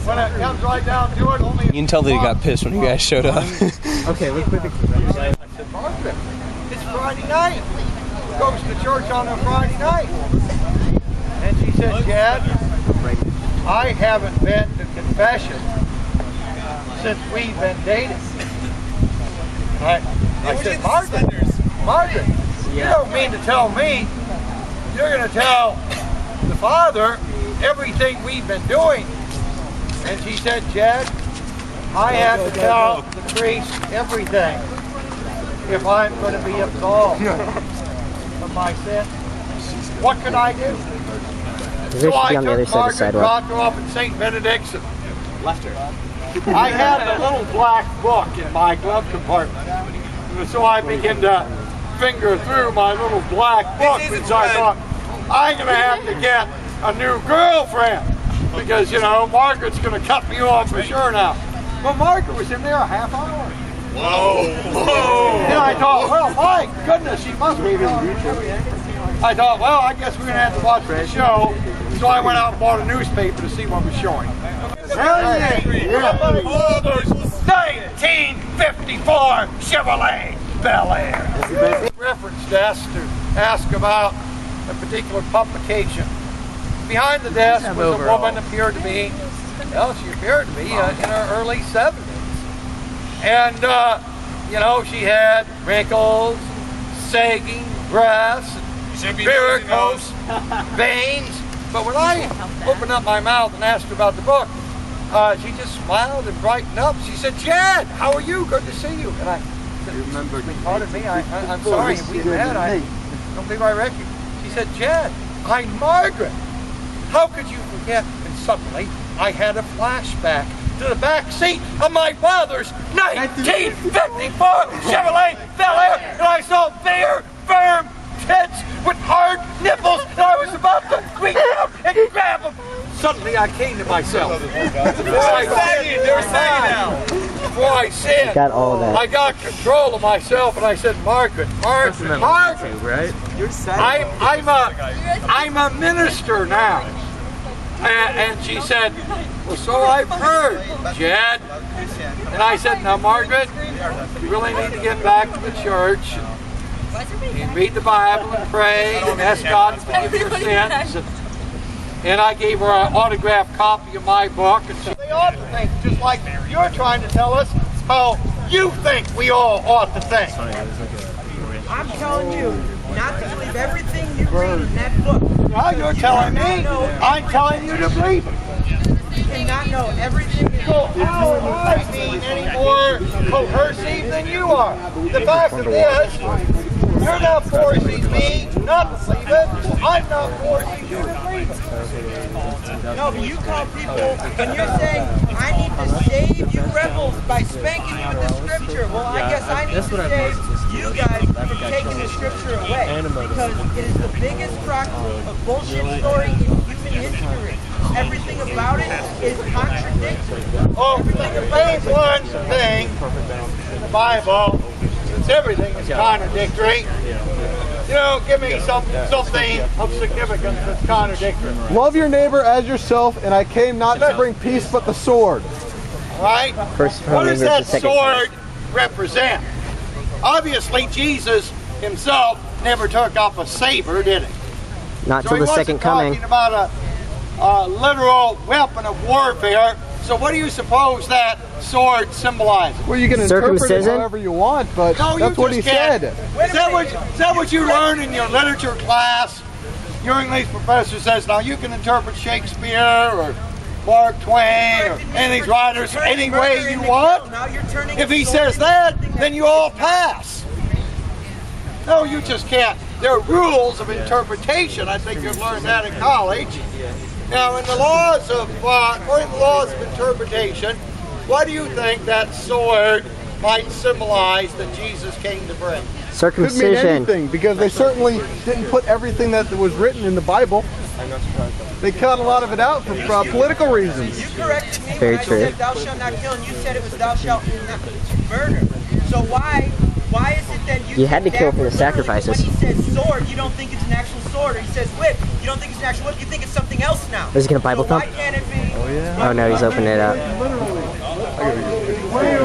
when it comes right down to it, only... You can tell that he got pissed when you guys showed up. Okay, let's put the... I said, Margaret, it's Friday night. Who goes to church on a Friday night? And she said, Jed, I haven't been to confession since we've been dating. I said, Margaret, you don't mean to tell me you're going to tell the Father everything we've been doing. And she said, Jed, I have to tell the priest everything if I'm going to be absolved of my sin. What can I do? So I took Margaret, dropped her off at Saint Benedict's, and left her. I had a little black book in my glove compartment. And so I began to finger through my little black book, because I thought, I'm going to have to get a new girlfriend, because, you know, Margaret's going to cut me off for sure now. Well, Margaret was in there a half hour. Whoa! And I thought, well, my goodness, she must be the I thought, well, I guess we're going to have to watch the show. So I went out and bought a newspaper to see what was showing. Yeah. 1954 Chevrolet Belair. Reference desk to ask about a particular publication. Behind the desk was a woman appeared to be, well, she appeared to be in her early 70s. And, you know, she had wrinkles, sagging breasts, varicose veins. But when I opened up my mouth and asked her about the book, she just smiled and brightened up. She said, Jed, how are you? Good to see you. And I said, pardon me, I'm sorry, we met. I don't think I recognize. She said, Jed, I'm Margaret. How could you forget? And suddenly, I had a flashback to the back seat of my father's 1954 Chevrolet Belair, and I saw bare, firm tits with hard nipples, and I was about to reach out and grab them. Suddenly, I came to myself. Before I said, I got control of myself, and I said, Margaret, right? I'm a minister now. And she said, well, so I've heard, Jed. And I said, now, Margaret, you really need to get back to the church and read the Bible and pray and ask God to forgive your sins. And I gave her an autographed copy of my book. And they ought to think, just like you're trying to tell us how you think we all ought to think. I'm telling you not to believe everything you read in that book. Now you're telling me. I'm telling you to believe it. You cannot know everything. So how am I being any more coercive than you are? The fact of this, you're not forcing me not to believe it. I'm not forcing you to believe it. No, but you call people, when you're saying, I need to save you rebels by spanking you with the scripture. Well, I guess I need to save you guys from taking the scripture away. Because it is the biggest bullshit story in human history. Everything about it is contradictory. Oh, the main one thing in the Bible, since everything is contradictory, you know, give me something of significance that's contradictory. Love your neighbor as yourself, and I came not to bring peace but the sword. Right? What does that sword represent? Obviously, Jesus himself never took up a saber, did he? Not till the second coming. Talking about a literal weapon of warfare. So what do you suppose that sword symbolizes? Well, you can interpret it however you want, but no, that's what he said. Is that what you learn in your literature class? Your English professor says, now you can interpret Shakespeare or Mark Twain or any of these writers any way you want. If he says that, then you all pass. No, you just can't. There are rules of interpretation. I think you've learned that in college. Now, in the laws of, according to the laws of interpretation, what do you think that sword might symbolize that Jesus came to bring? Circumcision. Could mean anything, because they certainly didn't put everything that was written in the Bible. They cut a lot of it out for political reasons. You corrected me Very when true. I said thou shalt not kill, and you said it was thou shalt not murder. So why is it that you had to kill for the sacrifices? When he says sword, you don't think it's an actual sword, or he says whip, you don't think it's an actual whip, you think it's something else now. Is he gonna Bible thump? Why can't it be? Oh no, he's opening it up.